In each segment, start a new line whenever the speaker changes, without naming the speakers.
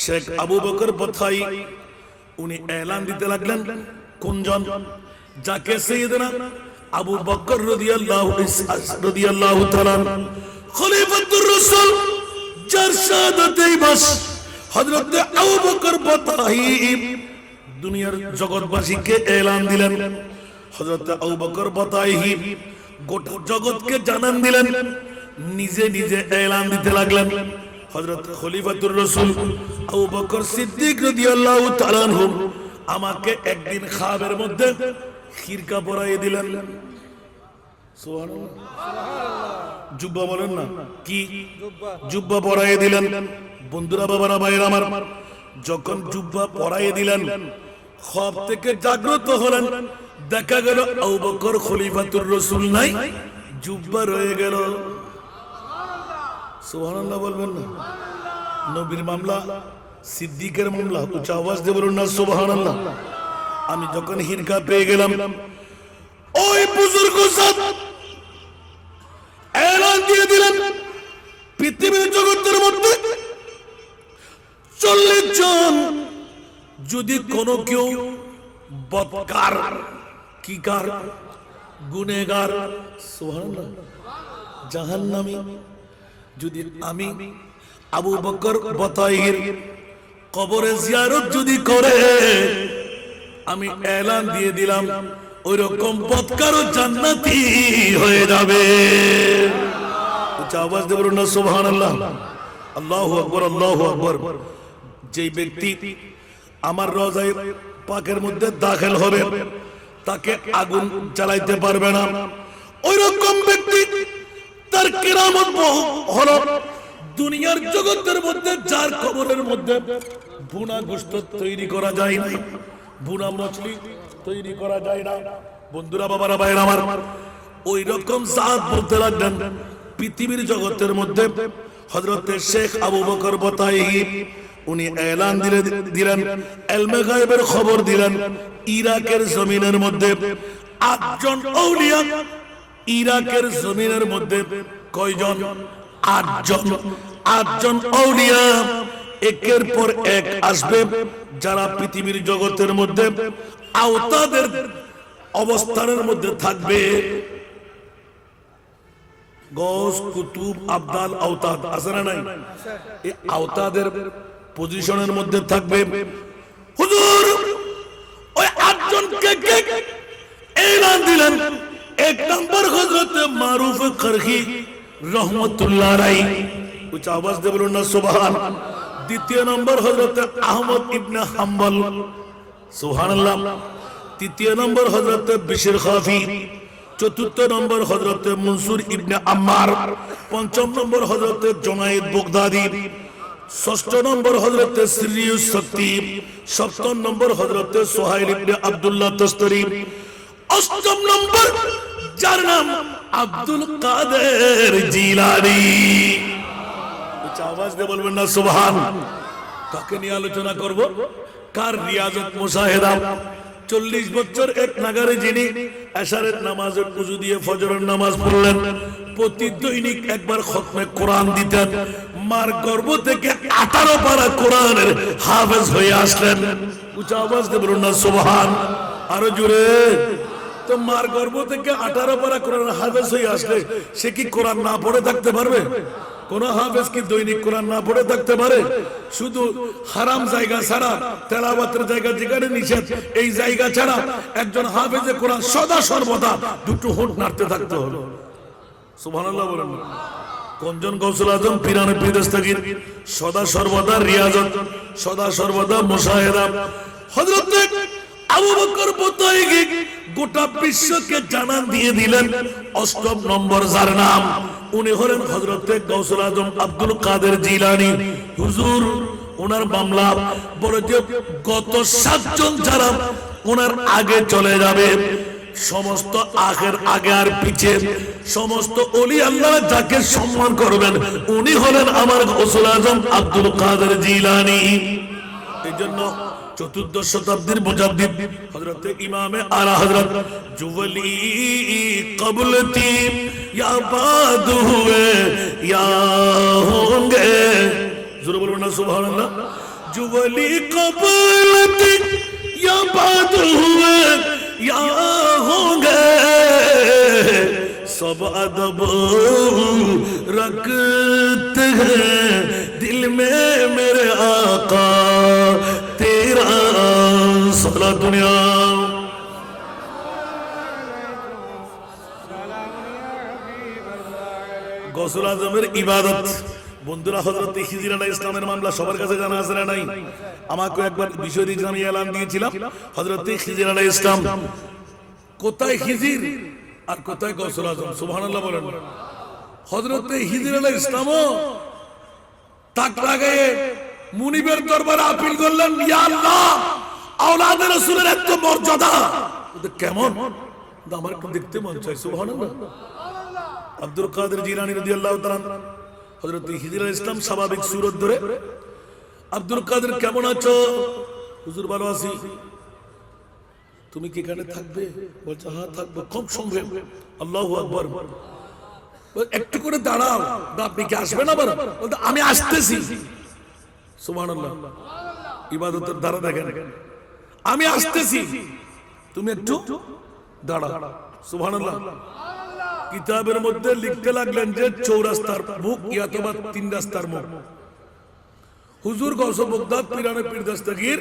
শেখ আবু বকর বথাই উনি এলান দিতে লাগলেন, কোনজন? যাকে সাইয়েদনা আবু বকর রাদিয়াল্লাহু তাআলা খলিফাতুর রাসূল যার শাহাদাতেই বাস হযরত আবু বকর বথাই দুনিয়ার জগৎবাসীকে এলান দিলেন। হযরত আবু বকর বথাই গোটা জগৎকে জানান দিলেন, নিজে নিজে এলান দিতে লাগলেন। হযরত খলিফাতুর রাসূল আবু বকর সিদ্দিক রাদিয়াল্লাহু তাআলা আনহু আমাকে একদিন খাবের মধ্যে খিরকা পরাইয়ে দিলেন। সুবহানাল্লাহ, জুব্বা বলেন না, কি জুব্বা পরাইয়ে দিলেন। বন্ধুরা, বাবারা, ভাইরা আমার, যখন জুব্বা পরাইয়ে দিলেন, খ্বাব থেকে জাগ্রত হলেন, দেখা গেল আবু বকর খলিফাতুর রাসূল নাই, জুব্বা রয়ে গেল। সুবহানাল্লাহ বলবেন না? নবীর মামলা, সিদ্দিকের মামলা, উচ্চ আওয়াজ দিয়ে বলুন না সুবহানাল্লাহ। আমি যখন হিরকা পেয়ে গেলাম, ওই বুজুর্গ সাহেব এলান দিয়ে দিলেন, পৃথিবীর জগতের মধ্যে 40 জন যদি কোনো কেউ বদকার, কি কার, গুনেগার, সুবহানাল্লাহ, জাহান্নামী, যদি আমি আবু বকর বতাইর কবরে জিয়ারত যদি করে, আমি এলান দিয়ে দিলাম ওই রকম বদকার জান্নাতি হয়ে যাবে। আওয়াজ দিয়ে বলুন না সুবহানাল্লাহ। আল্লাহু আকবার, আল্লাহু আকবার। যেই ব্যক্তি আমার রওজায়ে পাকের মধ্যে দাখিল হবে, তাকে আগুন জ্বালাইতে পারবে না। ওই রকম ব্যক্তি তার কিরামত হলো দুনিয়ার জগতের মধ্যে যার কবরের মধ্যে বুনা গোশত তৈরি করা যায় না, বুনা মাছলি তৈরি করা যায় না। বন্ধুরা, বাবারা, ভাইরা আমার, ওই রকম জাত বলতে লাগলেন। পৃথিবীর জগতের মধ্যে হযরত শেখ আবু বকর বতাই উনি এলান দিলেন, ইলমে গায়বের খবর দিলেন। ইরাকের জমিনের মধ্যে 8 জন আউলিয়া, ইরাকের জমিনের মধ্যে কয়জন? 8 জন। 8 জন আউলিয়া একের পর এক আসবে, যারা পৃথিবীর জগতের মধ্যে আওতাদের অবস্থানের মধ্যে থাকবে। গৌস, কুতুব, আবদাল, আওতাদ আছে না নাই? এই আওতাদের পজিশনের মধ্যে থাকবে। হুজুর ওই 8 জনকে এলান দিলেন। 1 নম্বর হযরত মারুফ কারখি রহমাতুল্লাহ আলাইহি, উচ্চ আওয়াজ দিয়ে বলুন না সুবহান। 2 নম্বর হযরত আহমদ ইবনে হাম্বল, সুবহানাল্লাহ। 3 নম্বর হযরত বিশর খাফি। 4 নম্বর হযরত মনসুর ইবনে আম্মার। 5 নম্বর হযরত জুনায়েদ বাগদাদি। 6 নম্বর হযরত সিরিয়ুস সক্তি। 7 নম্বর হযরত সুহাইল ইবনে আব্দুল্লাহ তস্তরি। 8 নম্বর যার নাম আব্দুল কাদের জিলানী। উচ্চ আওয়াজ দিয়ে বলবেন না সুবহান। কাকে নিয়ে আলোচনা করব? কার রিয়াজত মুশাহেদা। 40 বছর এক নাগারে যিনি এশারের নামাজের ওযু দিয়ে ফজরের নামাজ পড়লেন, প্রতি দৈনিক একবার খতমে কোরআন দিতেন, মার গর্ভ থেকে 18 পারা কোরআনের হাফেজ হয়ে আসলেন। উচ্চ আওয়াজ দিয়ে বলুন না সুবহান। আরো জোরে। তো মার গর্ভ থেকে 18 পারা কোরআনের হাফেজ হয়ে আসলে সে কি কোরআন না পড়ে থাকতে পারবে? কোন হাফেজ কি দৈনিক কোরআন না পড়ে থাকতে পারে? শুধু হারাম জায়গা ছাড়া, তেলাওয়াতের জায়গা যেখানে নিষেধ, এই জায়গা ছাড়া একজন হাফেজে কোরআন সদা সর্বদা দুটো হোঁট নাড়তে থাকতে হলো। সুবহানাল্লাহ বলেন। কোনজন গৌসুল আজম পীরানে পীর দস্তগীর সদা সর্বদা রিয়াজত, সদা সর্বদা মুশাহেদা। হযরত আবু বকর বতাই গোটা বিশ্বকে জানান দিয়ে দিলেন। 8 নম্বর যার নাম, উনি হলেন হযরত গৌসুল আজম আব্দুল কাদের জিলানী। হুজুর ওনার মামলা বলে যে গত 7 জন যারা ওনার আগে চলে যাবে, সমস্ত আখের আগে আর পিছে সমস্ত ওলি আল্লাহ যাকে সম্মান করবেন, উনি হলেন আমার গৌসুল আজম আব্দুল কাদের জিলানী। এই জন্য 14 শতাব্দীর মুজাদ্দিদ হযরত ইমামে আলা হযরত জুওয়ালি কবলতি ইয়া বাদ হুয়ে ইয়া হোঙ্গে, জোরে বলুন না সুবহানাল্লাহ। जो वली कबूलत या बाद हुए या होंगे सब अदब रखते हैं दिल में मेरे आका तेरा सारा दुनिया গৌসুল আজমের ইবাদত। বন্ধুরা, হযরত খিজির আলাইহিস সালামের মামলা সবার কাছে জানা আছে না নাই? আমাকে একবার বিষয় দিয়ে আমি এলান দিয়েছিলাম, হযরত খিজির আলাইহিস সালাম কোথায় খিজির আর কোথায় গৌসুল আজম? সুবহানাল্লাহ বলেন। হযরত খিজির আলাইহিস সালামও তাক লাগায়ে মুনিবের দরবারে আপিল করলেন, ইয়া আল্লাহ, আওলাদে রাসূলের এত মর্যাদা কেমন, আমার একটু দেখতে মন চাই। সুবহানাল্লাহ। আব্দুল কাদের জিলানী রাদিয়াল্লাহু তাআলা হযরত খিজির আলাইহিস সালাম স্বাভাবিক সুরত ধরে, আব্দুল কাদের কেমন আছো? হুজুর ভালো আছি। তুমি কি এখানে থাকবে? বলছে হ্যাঁ থাকবো। খুব সঙ্গে আল্লাহু আকবার। একটু করে দাঁড়াও, আপনি কি আসবেন আবার? বলতে আমি আসতেছি। সুবহানাল্লাহ। ইবাদতের ধারা দেখেন, আমি আসতেছি, তুমি একটু দাঁড়াও। সুবহানাল্লাহ। কিতাবের মধ্যে লিখতে লাগলেন যে 4 রাস্তার মুখ অথবা 3 রাস্তার মুখ। হুজুর গৌসে বগদাদ পীরানে পীর দস্তগীর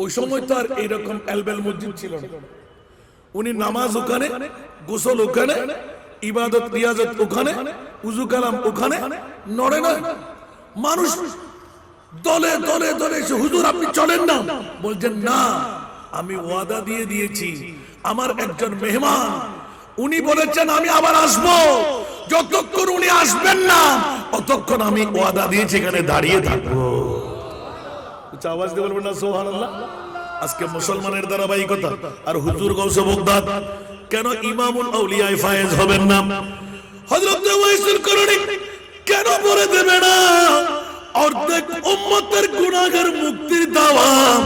ওই সময় তো আর এইরকম এলবেল মসজিদ ছিল না। উনি নামাজ ওখানে, গোসল ওখানে, ইবাদত রিয়াজত ওখানে, উযু কালাম ওখানে, নড়ে না। মানুষ দলে দলে দলে এসে হুজুর আপনি চলেন না। বলছেন না, আমি ওয়াদা দিয়ে দিয়েছি, আমার একজন মেহমান, উনি বলেছেন আমি আবার আসবো, যতক্ষণ উনি আসবেন না ততক্ষণ আমি ওয়াদা দিয়েছি এখানে দাঁড়িয়ে থাকবো। আওয়াজ দিয়ে বলবেন না সুবহানাল্লাহ। আজকে মুসলমানের ধারাবাহিকতা। আর হুজুর গৌসে বগদাদ কেন ইমামুল আউলিয়া ফায়েজ হবেন না? হযরত ওয়াইসুল করণী কেন বলে দেবে না অর্ধেক উম্মতের গুনাহের মুক্তির দাওয়াত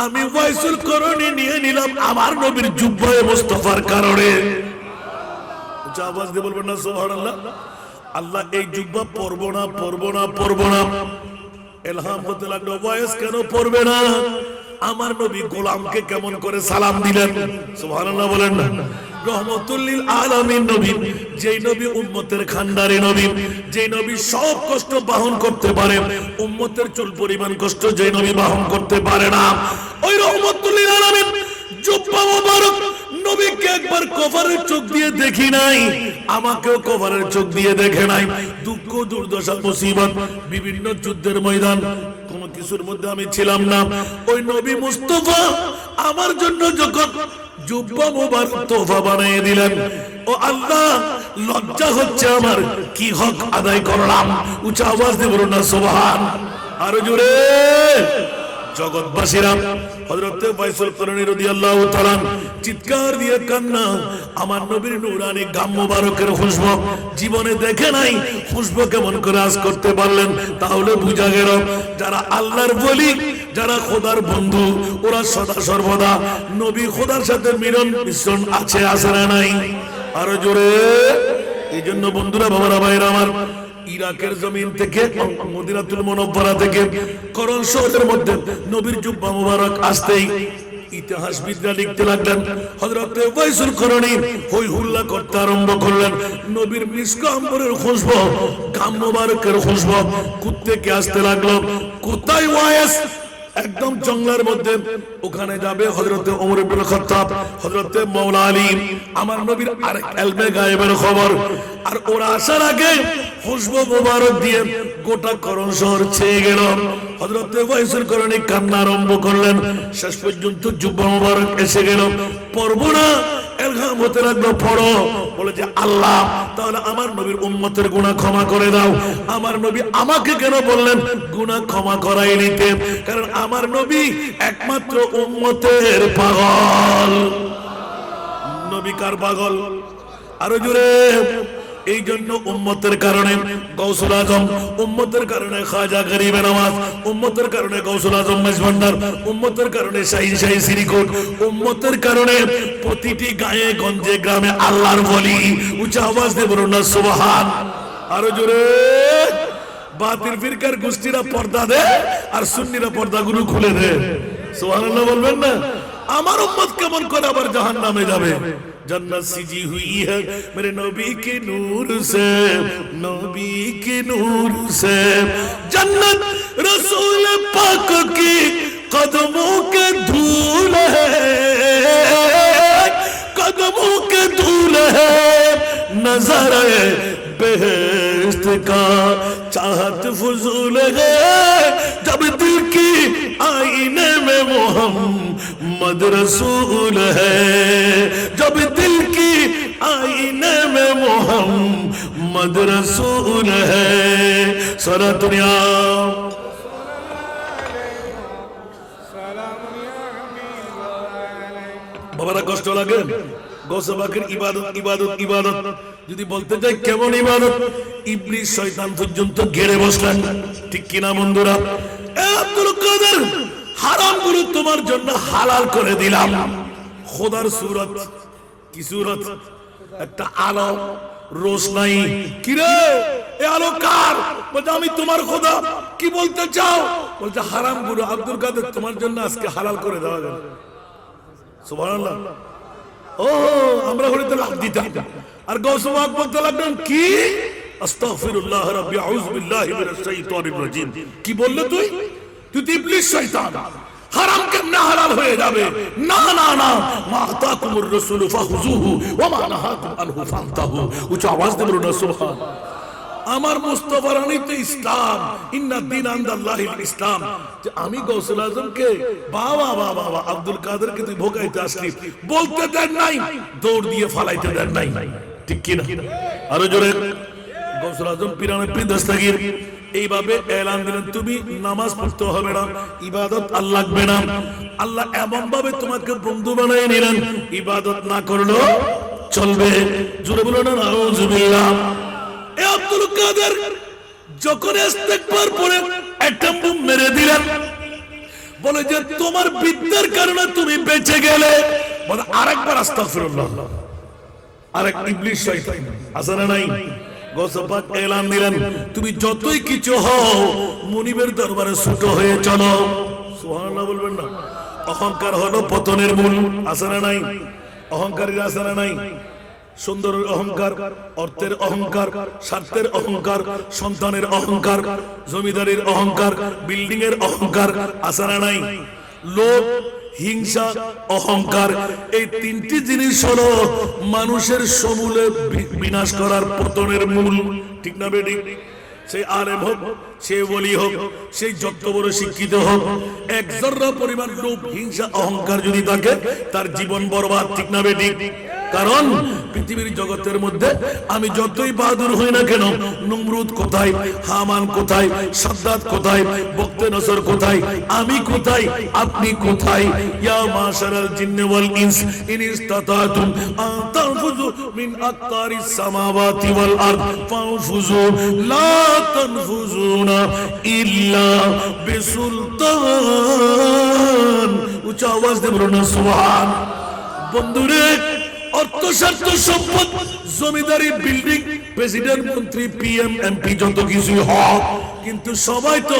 আমি ওয়াইসুল করণী নিয়ে নিলাম আমার নবীর জুব্বায়ে মুস্তাফার কারণে? আওয়াজ দিয়ে বলবেন না সুবহানাল্লাহ। আল্লাহ এই জুব্বা পরব না পরব না পরব না এলহাম হতে লাগলো, ওয়াইস কেন পড়বে না? আমার নবী গোলামকে কেমন করে সালাম দিলেন? সুবহানাল্লাহ বলেন না। রহমতুল লিল আলামিন নবী, যেই নবী উম্মতের খান্ডারে নবী, যেই নবী সব কষ্ট বহন করতে পারে, উম্মতের চুল পরিমাণ কষ্ট যেই নবী বহন করতে পারে না, ওই রহমতুল লিল আলামিন জুব্বা মোবারক নবীকে একবার কভারের চোখ দিয়ে দেখি নাই, আমাকেও কভারের চোখ দিয়ে দেখে নাই। দুঃখ দুর্দশা মুসিবত বিভিন্ন যুদ্ধের ময়দান কোন কিছুর মধ্যে আমি ছিলাম না। ওই নবী মুস্তাফা আমার জন্য যখন জুব্বা মোবারক তোফা বানিয়ে দিলেন, ও আল্লাহ লজ্জা হচ্ছে আমার, কি হক আদায় করলাম? উচ্চ আওয়াজ দিয়ে বলুন না সুবহান। আরো জোরে। জগৎবাসীরা হযরত ওয়াইসুল করণী রাদিয়াল্লাহু তাআলা চিৎকার দিয়ে কান্না, আমার নবীর নূরানি গাম মোবারকের খুশবু জীবনে দেখে নাই, খুশবু কেমন করে আজ করতে পারলেন? তাহলে বুঝা গেল যারা আল্লাহর ওলি, যারা খোদার বন্ধু, ওরা সদা সর্বদা নবী খোদার সাথে মিলন মিশ্রণ আছে, আছে না নাই? আরো জোরে। এই জন্য বন্ধুরা, বাবারা, ভাইরা আমার, ইরাকের জমিন থেকে মদিনাতুল মুনাওয়ারা থেকে করণ শহরের মধ্যে নবীর জুব্বা মোবারক আসতেই ইতিহাসবিদরা লিখতে লাগলেন, হযরত ওয়াইসুল করণী হই হুল্লা করতে আরম্ভ করলেন। নবীর মিশক আম্বরের খুশবু, গাম মোবারকের খুশবু কোত্থেকে আসতে লাগলো? কোথায় ওয়াইস? একদম জঙ্গলের মধ্যে। ওখানে যাবে হযরত ওমর ইবনে খাত্তাব, হযরত মাওলা আলী, আমার নবীর আরেক ইলমে গায়েবের খবর। আর ওরা আসার আগে খুশবু মোবারক দিয়ে গোটা করণ শহর ছেয়ে গেল। হযরত ওয়াইসুল করণী কান্না আরম্ভ করলেন। শেষ পর্যন্ত জুব্বা মোবারক এসে গেল। পড়বো না, এলহাম হতে লাগলো, পড়ো। বলে যে আল্লাহ, তাহলে আমার নবীর উম্মতের গুনাহ ক্ষমা করে দাও। আমার নবী আমাকে কেন বললেন গুনাহ ক্ষমা করাই নিতে? কারণ আমার নবী একমাত্র উম্মতের পাগল। নবী কার পাগল? আরো জোরে। এই জন্য উম্মতের কারণে গৌসুল আজম, উম্মতের কারণে খাজা গরিবে নওয়াজ, উম্মতের কারণে গৌসুল আজম মেজভান্ডার, উম্মতের কারণে শাহী শাহী শ্রীকোট, উম্মতের কারণে প্রতিটি গায়ে গঞ্জে গ্রামে আল্লাহর ওলি। উচ্চ আওয়াজ দিয়ে বলুন না সুবহান। আরো জোরে। বাতিল ফিরকার গোষ্ঠীরা পর্দা দেয় আর সুন্নিরা পর্দাগুলো খুলে দেয়। সুবহানাল্লাহ বলবেন না? আমার উম্মত কেমন করে আবার জাহান্নামে যাবে? जन्नत सिजी हुई है मेरे नबी के नूर से, नबी के नूर से। जन्नत रसूल पाक की कदमों के धूल है, कदमों के धूल है। नज़ारे बेहेश्त का चाहत फजूल है, जब दिल की आईने में मोहम्मद रसूल है, जब दिल की आईने में मोहम्मद रसूल है। सारा दुनिया বাবারা কষ্ট লাগে গৌসে পাকের ইবাদত ইবাদত ইবাদত যদি বলতে যাই কেমন ইবাদত, ইবলিস শয়তান পর্যন্ত ঘেরে বসলেন। ঠিক কিনা বন্ধুরা? এ আব্দুল কাদের, হারামগুলো তোমার জন্য হালাল করে দিলাম। খোদার সূরত, কি সূরত? একটা আলো, রোশনাই। কি রে এ আলো কার? বলছে আমি তোমার খোদা। কি বলতে চাও? বলছে হারামগুলো আব্দুল কাদের তোমার জন্য আজকে হালাল করে দেওয়া গেল। সুবহানাল্লাহ। ও আমরা হলিতে লাভ দিতাম আর গৌসে পাক বলতে লাগলেন কি? আস্তাগফিরুল্লাহ রাব্বি আউযু বিল্লাহি মিনাশ শাইতানির রাজিম। কি বললে তুই? তুই তো ইবলিস শয়তান, হারাম কেমনে হালাল হয়ে যাবে? না না না, মা আতাকুমুর রাসূলু ফাখুযুহু ওয়া মা নাহাকুম আনহু ফান্তাহু। উচ্চ আওয়াজ দিয়ে বলুন না সুবহান। আমার মুস্তাফার আনিত ইসলাম, ইন্না দ্বীন ইনদাল্লাহিল ইসলাম। যে আমি গৌসুল আজমকে বাবা বাবা বাবা আব্দুল কাদেরকে তুই ভোগাইতে আসলি, বলতে দেন নাই, দৌড় দিয়ে ফালাইতে দেন নাই। ঠিক কি না? আরো জোরে। গৌসুল আজম পীরানে পীর দস্তগীর এইভাবে এলান দিলেন, তুমি নামাজ পড়তে হবে না, ইবাদত আর লাগবে না। আল্লাহ এমন ভাবে তোমাকে বন্ধু বানিয়ে নিলেন, ইবাদত না করলেও চলবে। জোরে বলো না নাউজুবিল্লাহ। এ আব্দুল কাদের যখন ইস্তেগফার পড়ে অ্যাটম বোম মেরে দিলেন, বলে যে তোমার বিদ্যার কারণে তুমি বেঁচে গেলে, বলে আরেকবার আস্তাগফিরুল্লাহ। আরেক ইবলিস শয়তান আছে না নাই? গৌসে পাক এলান দিলেন, তুমি যতই কিছু হও মুনিবের দরবারে ছোট হয়ে চলো। সুবহানাল্লাহ বলবেন না? অহংকার হলো পতনের মূল। আছে না নাই? অহংকারীরা আছে না নাই? সুন্দরের অহংকার, অর্থের অহংকার, স্বার্থের অহংকার, সন্তানের অহংকার, জমিদারির অহংকার, বিল্ডিং এর অহংকার। আছে না নাই? লোভ, হিংসা, অহংকার, এই তিনটি জিনিস হলো মানুষের সমূলে বিনাশ করার পতনের মূল। ঠিক না বেটি? সেই আলেম হোক, সে ওলি হোক, সেই যত বড় শিক্ষিত হোক, এক জর্রা পরিমাণ লোভ, হিংসা, অহংকার যদি থাকে তার জীবন বরবাদ। ঠিক না বেটি? কারণ পৃথিবীর জগতের মধ্যে আমি যতই বাহাদুর হই না কেন, নমরুদ কোথায়, হামান কোথায়, সাদ্দাত কোথায়, বক্তে নসর কোথায়, আমি কোথায়, আপনি কোথায়? ইয়া মাশারাল জিন্নি ওয়াল ইনস ইন ইসতাতাতুম আন তানফুযু মিন আকতারিস সামাওয়াতি ওয়াল আরদ ফানফুযু লা তানফুযুনা ইল্লা বিসুলতান। উচ্চ আওয়াজ দিয়ে বলুন না সুবহান। বন্ধুরে, অর্থ, স্বার্থ, সম্পদ, জমিদারি, বিল্ডিং, প্রেসিডেন্ট, মন্ত্রী, পিএম, এমপি, যত কিছু হক, কিন্তু সবাই তো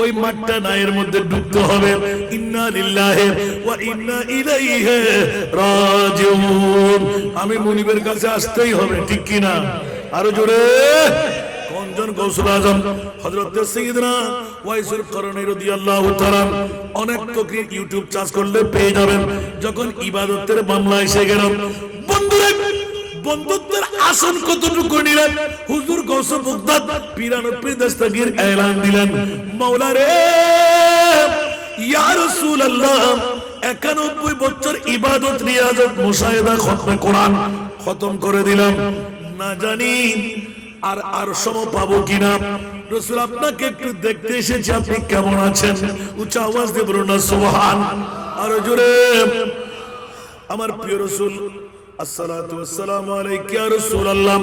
ওই মাঠটা নায়ের মধ্যে ডুবতে হবে। ইন্না লিল্লাহি ওয়া ইন্না ইলাইহি রাজিউন। আমি মুনিবের কাছে আসতেই হবে। ঠিক কি না? আরো জোরে। কোনজন? গৌসুল আজম হযরত সাইয়েদনা ওয়াইসুল করনী রাদিয়াল্লাহু তাআলা। অনেক তকরীর ইউটিউব চার্জ করলে পেয়ে যাবেন। যখন ইবাদতের মামলা এসে গেল, বন্ধুরা বন্ধুত্বের আসন কতটুকু নিলেন? হুজুর গৌসে বাগদাদ পীরানে পীর দস্তগীর এলান দিলেন, মাওলা রে, ইয়া রাসূলুল্লাহ, 91 বছর ইবাদত রিয়াজত মুশাহিদা খতমে কোরআন খতম করে দিলাম, না জানি আর সম পাবো কিনা। রাসূল আপনাকে একটু দেখতে এসেছি, আপনি কেমন আছেন? উচ্চ আওয়াজ দিয়ে বলুন না সুবহান। আর জোরে। আমার প্রিয় রাসূল আসসালাতু ওয়াসসালামু আলাইকা ইয়া রাসূলুল্লাহ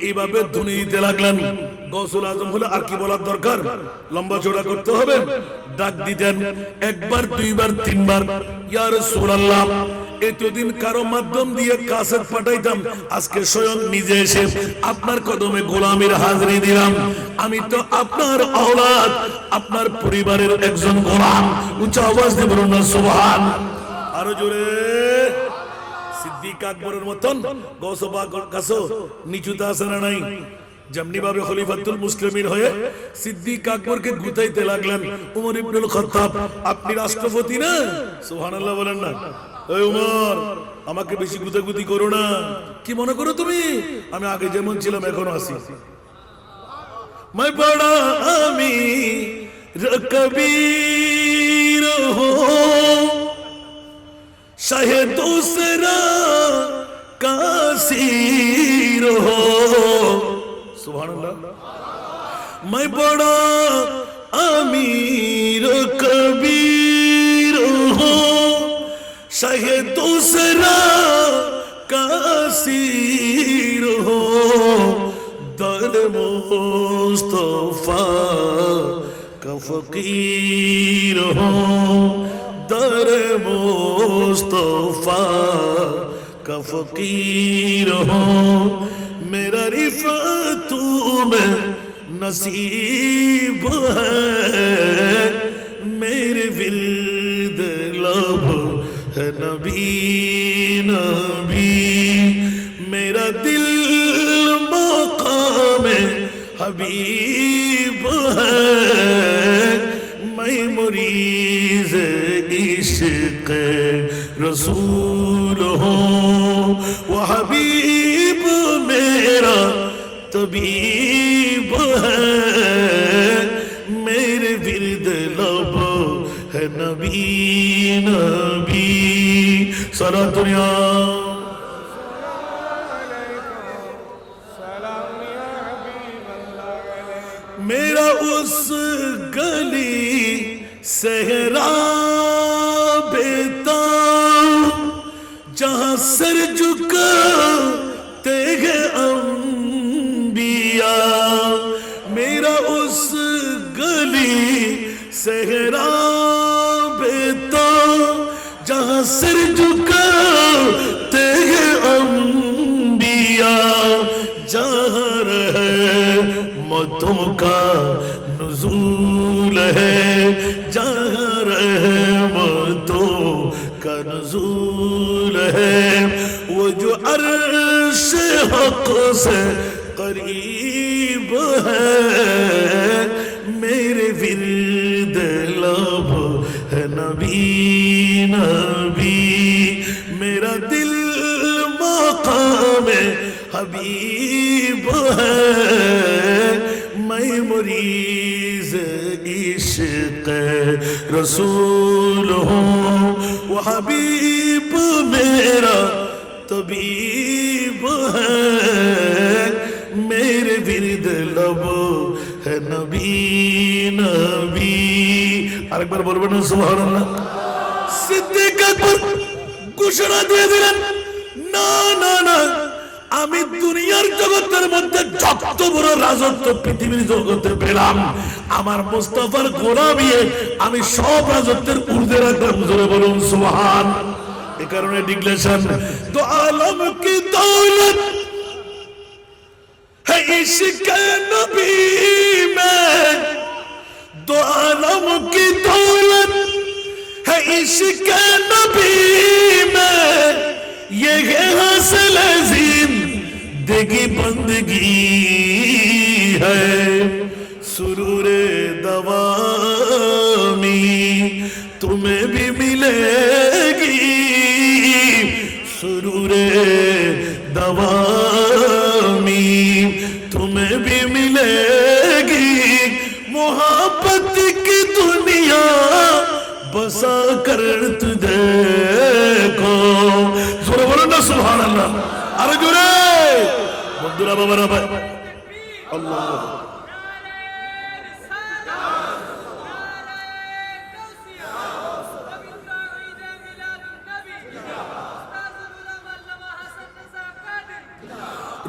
এইভাবে ধ্বনি দিতে লাগলেন। গৌসুল আজম হলে আর কি বলার দরকার? লম্বা চড়া করতে হবে? ডাক দিতেন একবার, দুইবার, তিনবার, ইয়া রাসূলুল্লাহ। এতদিন কারো মাধ্যম দিয়ে কাসেট পাঠাইতাম, আজকে স্বয়ং নিজে এসে আপনার কদমে গোলামির হাজিরি দিলাম। আমি তো আপনার আওলাদ, আপনার পরিবারের একজন গোলাম। উচ্চ আওয়াজ দিয়ে বলুন না সুবহান। আরো জোরে। সিদ্দিক আকবরের মতন গৌস পাক কাছে নিচুতে আছে না নাই? যেমনি ভাবে খলিফাতুল মুসলিমিন হয়ে সিদ্দিক আকবরকে গুতাইতে লাগলেন উমর ইবনুল খাত্তাব, আপনি রাষ্ট্রপতি না? সুবহানাল্লাহ বলেন না। এই উমর, আমাকে বেশি গুতাগুতি করো না। কি মনে করো তুমি আমি আগে যেমন ছিলাম এখনো আছি? मैं बड़ा अमीर कबीर हो, शाहे दूसरा कासीर हो। सुभान अल्लाह। मैं बड़ा अमीर कबीर हो, शाहे दूसरा कासीर हो। दर मुस्तफा का फकीर हो, दर मुस्तफा का फकीर हो। मेरा रिफ़अतू में नसीब है, मेरे विर्द लब है नबी नबी। मेरा दिल हबीब है, मैं मुरीद इश्क़ रसूल हूँ। वो हबीब मेरा तबीब है, मेरे विर्द लब है नबी नबी। सारा दुनिया मेरा उस गली सहरा बेता जहां सर झुकाते हैं अंबिया। मेरा उस गली सहरा बेता जहां सर झुकाते हैं अंबिया। जहां रहमतों का नुज़ूल है, जहाँ रहमतों का नुज़ूल है। वो जो अर्श हक़ से करीब है, मेरे विर्द लब है नबी नबी। मेरा दिल मक़ाम हबीब है, मैं मुरीद इश्क़ रसूल हूँ। वो हबीब मेरा तबीब है, मेरे विर्द लब है नबी नबी। আরেকবার বলবেন না সুবহানাল্লাহ। সিদ্দিক আকবর ঘোষণা দিয়ে দিলেন, না না না, আমি দুনিয়ার জগতের মধ্যে যত বড় রাজত্ব পৃথিবীর জগতে পেলাম, আমার মুস্তাফার গোলামি আমি সব রাজত্বের ঊর্ধ্বে রাখলাম। জোরে বলুন সুবহান। এই কারণে ডিক্লেরেশন, দো আলম কি দৌলত है इश्क़ नबी में, दो आलम की दौलत है इश्क़ नबी में। ये हासिल जिंदगी बंदगी है, सुरूरे दवामी तुम्हें भी मिलेगी। सुरूरे दवामी तुम्हें भी मिलेगी। मोहब्बत की दुनिया बसा कर तुझे को। जोरे बोलो ना सुभान अल्लाह। अरे जोरे बंदुरा बाबा भाई अल्लाह।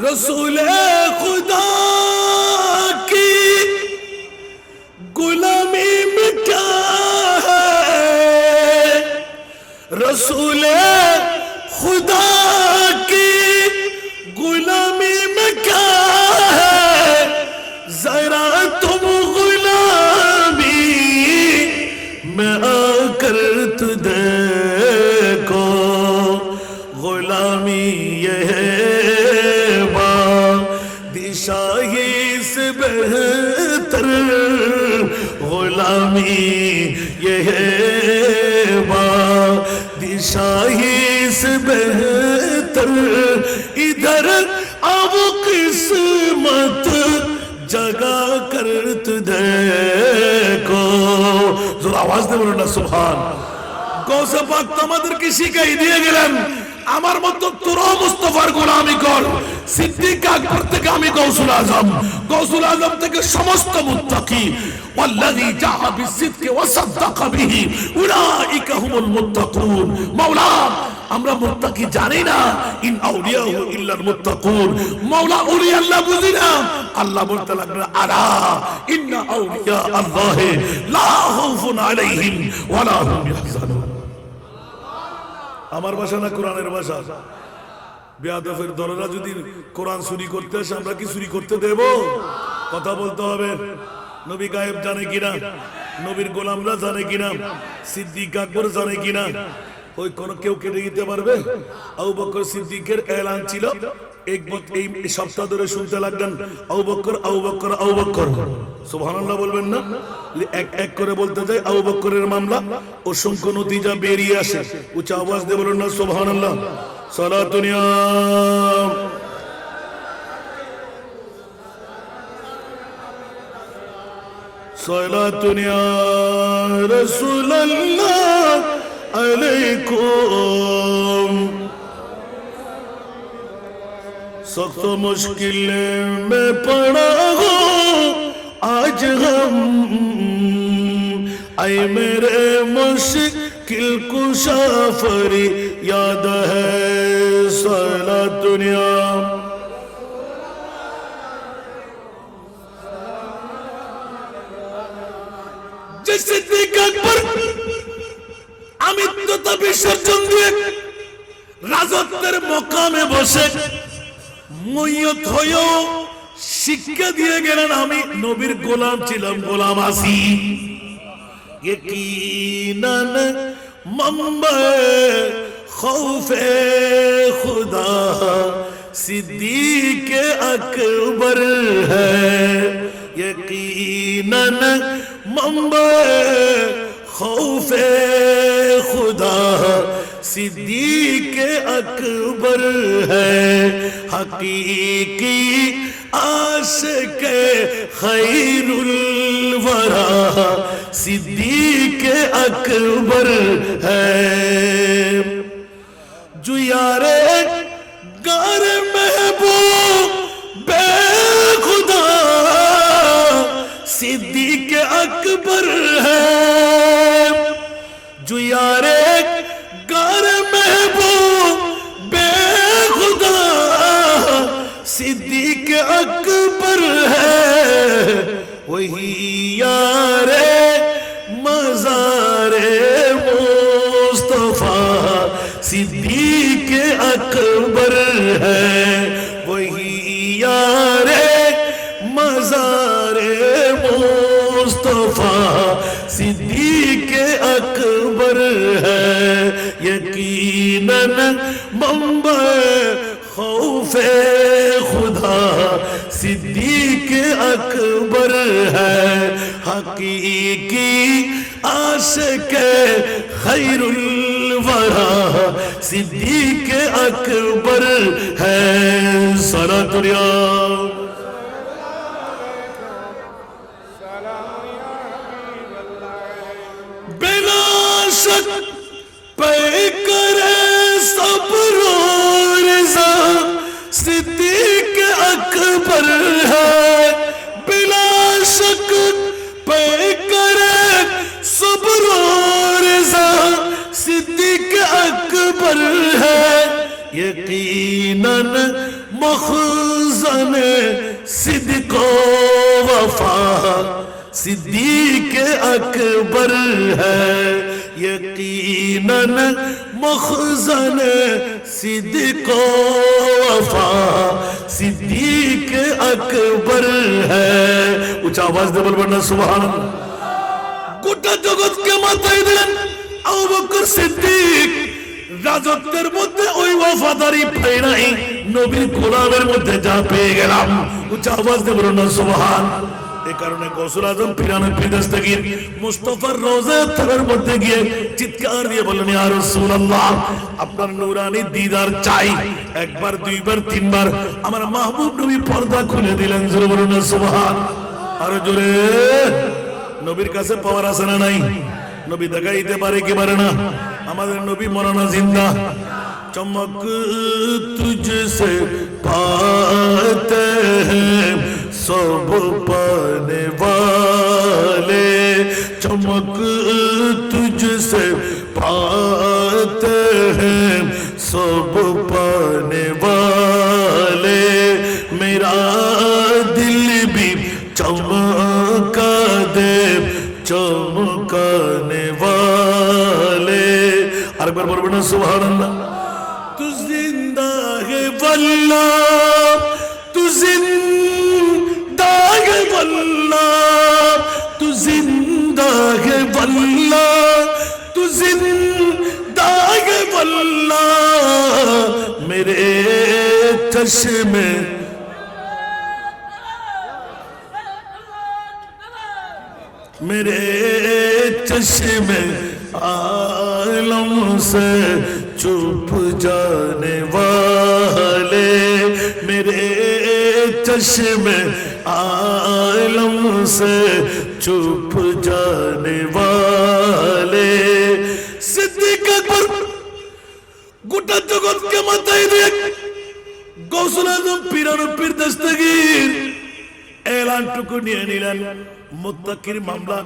रसूल खुदा की गुलामी में क्या है, रसूल میں آ کر تو دیکھو غلامی یہ ہے بادشاہی سے بہتر غلامی یہ ہے بادشاہی سے بہتر ادھر اب قسمت جگا کر تو دیکھو ذرا آواز دے بولو نا سبحان গৌসে পাক তোমাদেরকে শিখাই দিয়ে গেলেন আমার মত তোরও মুস্তাফার গোলামি কর সিদ্দিক আকবর থেকে আমি গৌসুল আজম থেকে সমস্ত মুত্তাকি والذي جاء بالصدق وصدق به اولئك هم المتقون مولا আমরা মুত্তাকি জানি না ইন আউলিয়াহু ইল্লাল মুত্তাকুন মাওলা ওলি আল্লাহ বুঝি না আল্লাহ বলতে লাগলেন আলা ইন্না আউলিয়া আল্লাহ লা খাউফুন আলাইহিম ওয়া লা হুম ইয়াহজানুন আমার ভাষা না কোরআনের ভাষা বেয়াদবের দলেরা যদি কোরআন চুরি করতে আসে আমরা কি চুরি করতে দেব কথা বলতে হবে নবী গায়েব জানে কিনা নবীর গোলামরা জানে কিনা সিদ্দিক আকবর জানে কিনা ওই কোন কেউ কেটে দিতে পারবে আবু বকর সিদ্দিকের এলান ছিল এই সপ্তাহ ধরে শুনতে লাগলেন আবু বকর সুবহানাল্লাহ বলবেন না এক এক করে বলতে যায় আবু বকরের মামলা অসংখ্য নতিজা বেরিয়ে আসে উচ্চ আওয়াজ দিয়ে বলুন না সুবহানাল্লাহ সালাতুন ইয়া সালাতুন ইয়া রাসূলুল্লাহ علیکم سخت مشکل میں پڑا ہو آج ہم اے میرے مشکل کشا فریاد ہے صلاۃ دنیا جس صدیق اکبر আমিত্বতা বিসর্জন দিয়ে রাজত্বের মকামে বসে মুইয়ত হয়েও শিক্ষা দিয়ে গেলেন আমি নবীর গোলাম ছিলাম গোলাম আছি यकीनन मंबे खौफे खुदा सिद्दीक अकबर है यकीनन मंबे खौफे खुदा सिद्दीक अकबर है हकीकी आशिक खैरुल वरा सिद्दीक अकबर है जो यारे गार महबूब बेखुदा सिद्दीक अकबर है जो यारे गार महबूब बेखुदा सिद्दीक अकबर है वही यारे मज़ारे मुस्तफा सिद्दीक अकबर है वही यारे मज़ारे मुस्तफा सिद्दीक अकबर है यकीनन मंबे खौफे खुदा सिद्दीक अकबर है हकीकी आशिक खैरुल वरा सिद्दीक अकबर है सलातुन या बिला शक पे करे सब्र और रज़ा सिद्दीक अकबर है बिला शक पे करे सब्र और रज़ा सिद्दीक अकबर है यकीनन मखज़न सिद्क़ वफ़ा सिद्दीक अकबर है यकीनन मखज़न सिद्क़ वफ़ा सिद्दीक अकबर है ऊंचा आवाज दे बोल सुभान अल्लाह গোটা জগৎকে মাথায় দিলেন। আবু বকর সিদ্দিক রাজত্বের মধ্যে ওই ওয়াফাদারি পাই নাই, নবীর গোলামের মধ্যে যা পেয়ে গেলাম। উচ্চ আওয়াজ দিয়ে বলুন না সুবহান। এই কারণে গৌসুল আজম পীরানে দস্তগীর মুস্তাফার রওজা তার মধ্যে গিয়ে চিৎকার দিয়ে বললেন, ইয়া রাসূলুল্লাহ, আপনার নূরানি দিদার চাই। একবার, দুইবার, তিনবার আমার মাহবুব নবী পর্দা খুলে দিলেন। জোরে বলুন না সুবহান। আর জোরে। নবীর কাছে পাওয়ার আছে না নাই? নবী দেখাইতে পারে কি পারে না? আমাদের নবী মরানা জিন্দা। চমক তুঝসে পাতে হ্যাঁ সব পানে वाले, चमक तुझसे पाते हैं सब पाने वाले, मेरा दिल भी चमका दे चमकाने वाले। अरे बार बार बोलना सुभान अल्लाह। तू जिंदा है वल्लाह, तू जिंदा है वल्लाह, तू जिंदा है वल्लाह, तू जिंदा है वल्लाह, मेरे चश्मे मेरे चश्मे आलम से चुप जाने वाले, मेरे चश्मे आलम से चुप जाने वाले। सिद्दीक अकबर গোটা জগৎকে মাথায় দিয়ে গৌসুল আজম পীরান পীর দস্তগীর এলানটুকু নিয়ে নিলেন। মুত্তাকির মামলা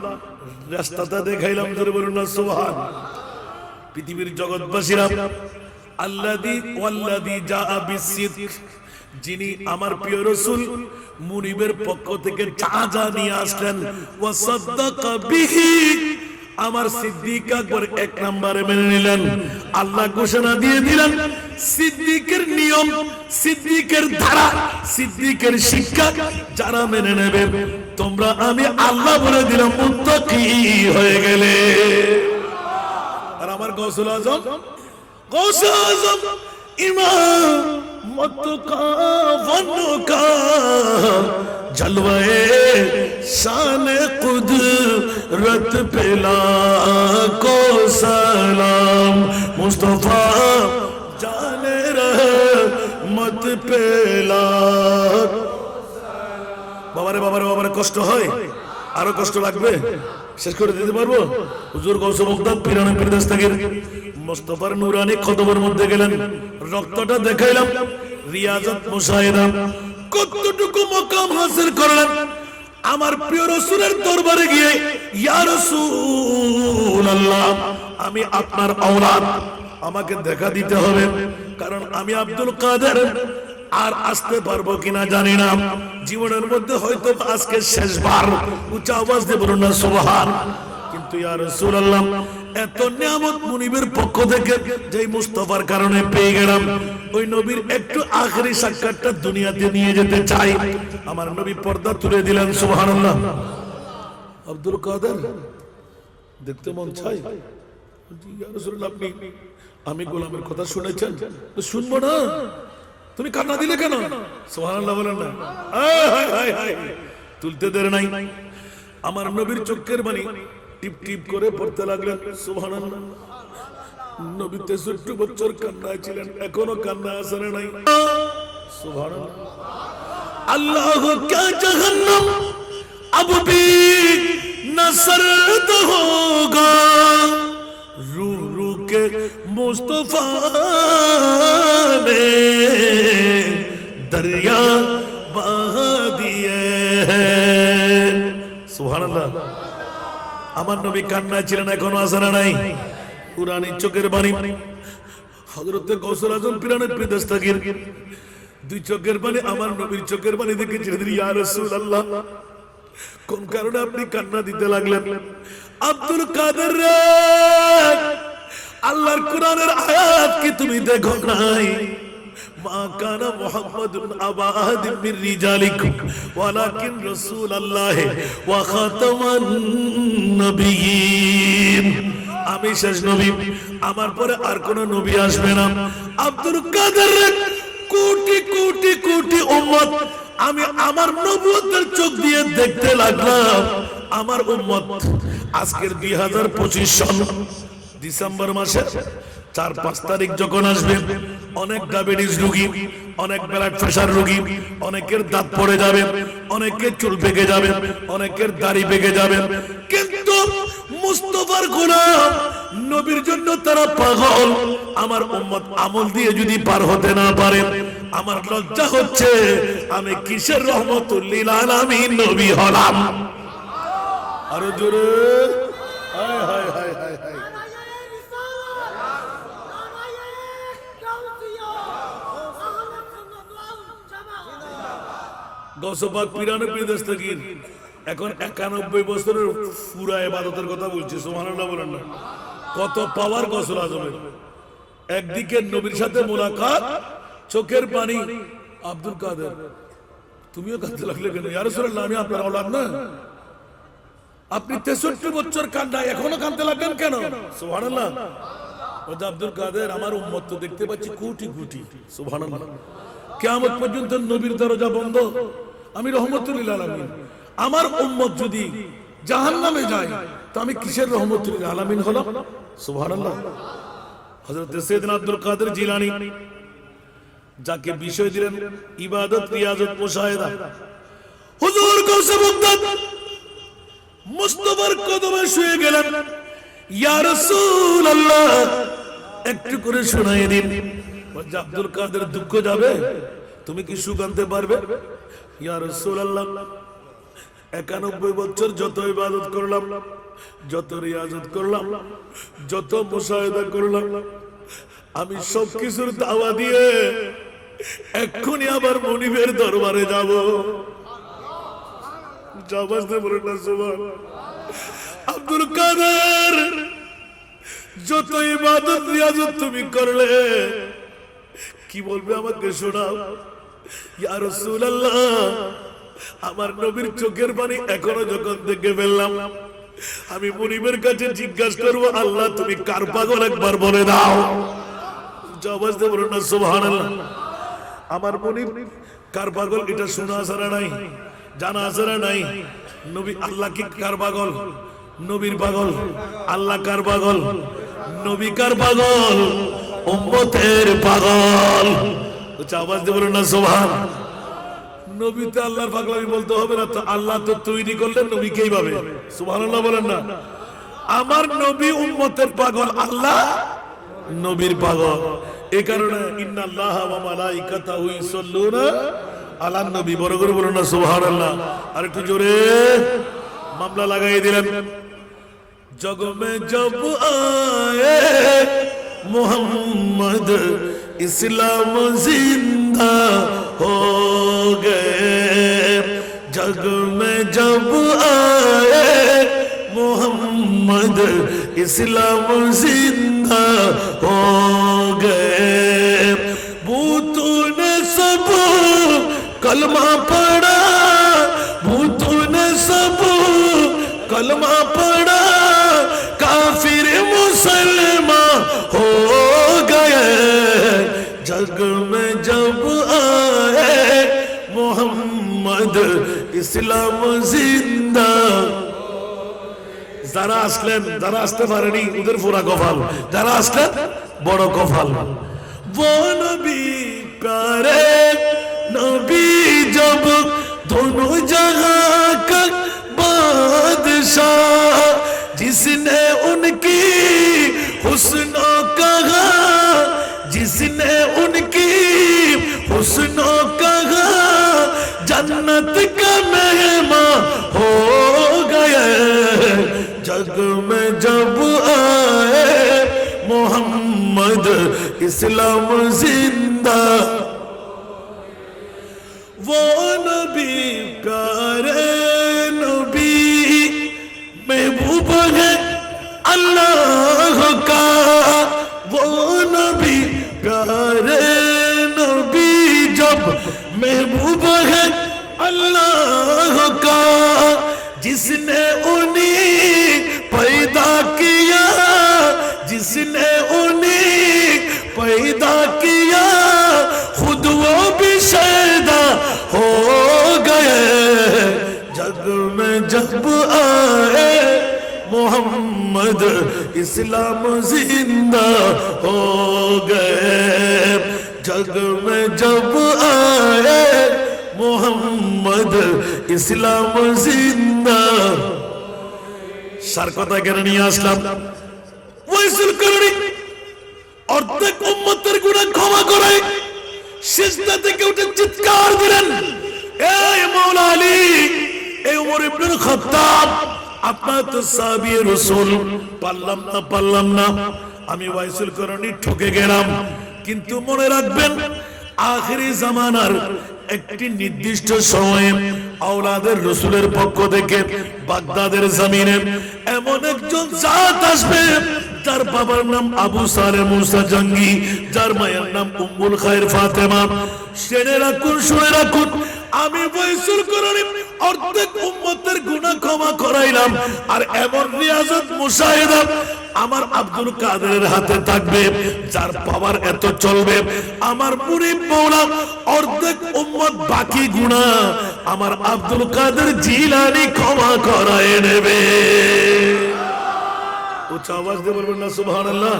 রাস্তাটা দেখাইলাম। জোরে বলুন না সুবহান। পৃথিবীর জগৎবাসীরা আল্লাযী ওয়াল্লাযী জাআ বিসসিদক, যিনি আমার প্রিয় রাসূল মুনিবের পক্ষ থেকে যা নিয়ে আসলেন, ওয়া সাদ্দাকা বিহি, আমার সিদ্দিক আকবর এক নম্বরে মেনে নিলেন। আল্লাহ ঘোষণা দিয়ে দিলেন, সিদ্দিকের নিয়ম, সিদ্দিকের ধারা, সিদ্দিকের শিক্ষা যারা মেনে নেবে, তোমরা আমি আল্লাহ বলে দিলাম মুত্তাকি হয়ে গেলে। আর আমার গৌসুল আজম, গৌসুল আজম ইমাম মতকা वनका जलवाए शान कुदरत पे लाखो सलाम, मुस्तफा जाने रहमत पे लाखो। বাবারে বাবারে বাবারে কষ্ট হয়, আরো কষ্ট লাগবে, শেষ করে দিতে পারবো? হুজুর গৌসে মুকতাদ পীরানে পীর দস্তগীর মুস্তাফার নূরানি কদমের মধ্যে গেলেন, রক্তটা দেখাইলাম, রিয়াজত মুশাহিদা কতটুকু মাকাম হাসিল করলেন। আমার প্রিয় রাসূলের দরবারে গিয়ে, ইয়া রাসূলুল্লাহ, আমি আপনার আওলাদ, আমাকে দেখা দিতে হবে, কারণ আমি আব্দুল কাদের আর আসতে পারবো কিনা জানি না, জীবনের মধ্যে হয়তো আজকে শেষবার। উচ্চ আওয়াজ দিয়ে বলুন না সুবহান। কিন্তু ইয়া রাসূলুল্লাহ, এত নিয়ামত মুনিবের পক্ষ থেকে যেই মুস্তাফার কারণে পেয়ে গেলাম, ওই নবীর একটু আখেরি সাক্ষাৎটা দুনিয়াতে নিয়ে যেতে চাই। আমার নবী পর্দা তুলে দিলেন। সুবহানাল্লাহ। আব্দুল কাদের দেখতে মন চাই। ইয়া রাসূলুল্লাহ, আপনি আমি গোলামের কথা শুনেছেন? শুনবো না। তুমি কান্না দিলে কেন? সুবহানাল্লাহ বলেন না। তুলতে দের নাই। আমার নবীর চোখের পানি টিপ টিপ করে পড়তে লাগলেন। সুবহানাল্লাহ। নবী 63 বছর কান্নায় ছিলেন, এখনো কান্না আসে নাই। সুবহানাল্লাহ। আল্লাহ কা জাহান্নাম अब भी न सर्द होगा, रू रू के मुस्तफा ने दरिया बहा दिए हैं। सुबहानाल्लाह। আমার নবী কান্নায় ছিলেন, এখনো আসে নাই। কুরআনী চোখের বাণী হযরত গৌসুল আজম পীরানে পীর দস্তগীর দুই চোখের বাণী আমার নবীর চোখের বাণী দেখে ছিলেন। ইয়া রাসূলুল্লাহ, কোন কারণে আপনি কান্না দিতে লাগলেন? আব্দুল কাদের, আল্লাহর কোরআনের আয়াত কি তুমি দেখো নাই? মা কানা মুহাম্মাদুন আবা আহাদিন মির রিজালিকুম ওয়ালাকিন রাসূলুল্লাহ ওয়া খাতামান নবিয়্যিন। আমি শেষ নবী, আমার পরে আর কোন নবী আসবে না। আব্দুল কাদের কোটি কোটি কোটি উম্মত, আমি আমার নবুয়তের চোখ দিয়ে দেখতে লাগলাম। আমার উম্মত আজকের 2025 সাল ডিসেম্বর মাসের 4-5 তারিখ যখন আসবে, অনেক ডায়াবেটিস রোগী, অনেক ব্লাড প্রেসার রোগী, অনেকের দাঁত পড়ে যাবে, অনেকের চুল পেকে যাবে, অনেকের দাড়ি পেকে যাবে, কিন্তু মুস্তাফার গোলাম নবীর জন্য তারা পাগল। আমার উম্মত আমল দিয়ে যদি পার হতে না পারে, আমার লজ্জা হচ্ছে আমি কিসের রহমতুল লিল আলামিন নবী হলাম। আরো জোরে হায় হায় হায় হায় হায়। গৌসপাক 95 দস্তগীর এখন 91 বছরের পুরা ইবাদতের কথা বলছে। সুবহানাল্লাহ বলেন না? কত পাওয়ার গৌসুল আজমের। একদিকে নবীর সাথে মুলাকাত, চোখের পানি। আব্দুল কাদের তুমিও কাঁদতে লাগলে কেন? ইয়া রাসূলুল্লাহ, আমি আপনার আওলাদ না? আপনি 63 বছর কান্দা, এখনো কাঁদতে লাগলেন কেন? সুবহানাল্লাহ। ওটা আব্দুল কাদের, আমার উম্মত তো দেখতে পাচ্ছি কোটি কোটি। সুবহানাল্লাহ। কিয়ামত পর্যন্ত নবীর দরজা বন্ধ। আমি রহমতুল লিল আলামিন। আমার উম্মত যদি জাহান্নামে যায়, তো আমি কিসের রহমতুল লিল আলামিন হলাম? সুবহানাল্লাহ। হযরত সাইয়েদনা আব্দুল কাদের জিলানী, যাকে বিষয় দিলেন ইবাদত, রিয়াজত, মুশাহেদা, হুজুর গাউসে বাগদাদ মুস্তাফার কদমে শুয়ে গেলেন। ইয়া রাসূলুল্লাহ, একটু করে শোনায় দিন। বলছে আব্দুল কাদের দুঃখ যাবে, তুমি কি সুখ আনতে পারবে? ইয়া রাসূলুল্লাহ, 91 বছর যত ইবাদত করলাম, যত রিয়াজত করলাম, যত মুশাহেদা করলাম, আমি সব কিছুর দাওয়া দিয়ে এক্ষুনি আবার মনিবের দরবারে যাব। জাবাজে বলেন না সুবহান। আব্দুল কাদের, যত ইবাদত রিয়াজত তুমি করলে, কি বলবে আমাকে শোনাও। ইয়া রাসূলুল্লাহ, আমার নবীর চোখের পানি এখনো যখন দেখে ফেললাম, আমি মনিবের কাছে জিজ্ঞাসা করবো, আল্লাহ তুমি কার পাগল একবার বলে দাও। জাবাজ দে বলেন না সুবহানাল্লাহ। আমার মনিব কার পাগল এটা শোনা আসারা নাই, জানা আসারা নাই। নবী আল্লাহ কি কার পাগল? নবীর পাগল। আল্লাহ কার পাগল? নবী কার পাগল? উম্মতের পাগল। আওয়াজ দিয়ে বলেন না সুবহান। নবী তো আল্লাহর পাগলামি বলতে হবে না তো, আল্লাহ তো তৈরি করলেন নবীকেই ভাবে। সুবহানাল্লাহ বলেন না? আমার নবী উম্মতের পাগল, আল্লাহ নবীর পাগল। এই কারণে ইন্নাল্লাহা ওয়া মালাইকাতাহু ইউসাল্লুনা আলান নবী। বড় করে বলেন না সুবহানাল্লাহ। আর একটু জোরে মামলা লাগাই দিলেন। জগ মে জব আয়ে মোহাম্মদ इस्लाम जिंदा हो गए, जग में जब आए मोहम्मद इस्लाम जिंदा हो गए। भूतों ने सब कलमा पढ़ा, भूतों ने सब कलमा पढ़ा, काफिर मुसलमान हो गए। जग में जब आए मोहम्मद इस्लाम जिंदा। যারা আসলেন, যারা আসতে পারেনি ওদের পুরা কপাল, যারা আসলেন বড় কপাল। वो नबी प्यारे नबी जब दोनों जहां का बादशाह, जिसने उनकी हुस्नों कहा, जिसने उनकी हुस्नों कहा, जन्नत का मेहमान हो गए। जग में जब आए मोहम्मद इस्लाम जिंदा। वो नबी प्यारे नबी महबूब है अल्लाह का। वो नबी प्यारे नबी मोहम्मद इस्लाम जिंदा हो गए जग में जब आए मोहम्मद इस्लाम जिंदा सार कथा केन निये आसलाम ওয়াইসুল করনি অর্ধেক উম্মতের গুনাহ ক্ষমা করে সিজদা থেকে উঠে চিৎকার দিলেন এই মাওলা আলী এই ওমর ইবনে খাত্তাব আপনার তো সাহাবী রাসূল পারলাম না আমি ওয়াইসুল করনি ঠকে গেলাম কিন্তু মনে রাখবেন আখিরি জামানার একটি নির্দিষ্ট সময়ে আওলাদের রাসূলের পক্ষ থেকে বাগদাদের জমিনে এমন একজন জাত আসবে যার বাবার নাম আবু সালেহ মুসা জঙ্গি যার মায়ের নাম উম্মুল খায়র ফাতেমা শুনে রাখুন আমি ওয়াইসুল করনি অর্ধেক উম্মতের গুনাহ ক্ষমা করাইলাম আর এমন রিয়াজত মুশাহিদা আমার আব্দুল কাদেরের হাতে থাকবে যার পাওয়ার এত চলবে আমার মুরিদ মাওলা অর্ধেক উম্মত বাকি গুনাহ আমার আব্দুল কাদের জিলানী ক্ষমা করায় নেবে উচ্চ আওয়াজ দিয়ে বলবেন না সুবহানাল্লাহ।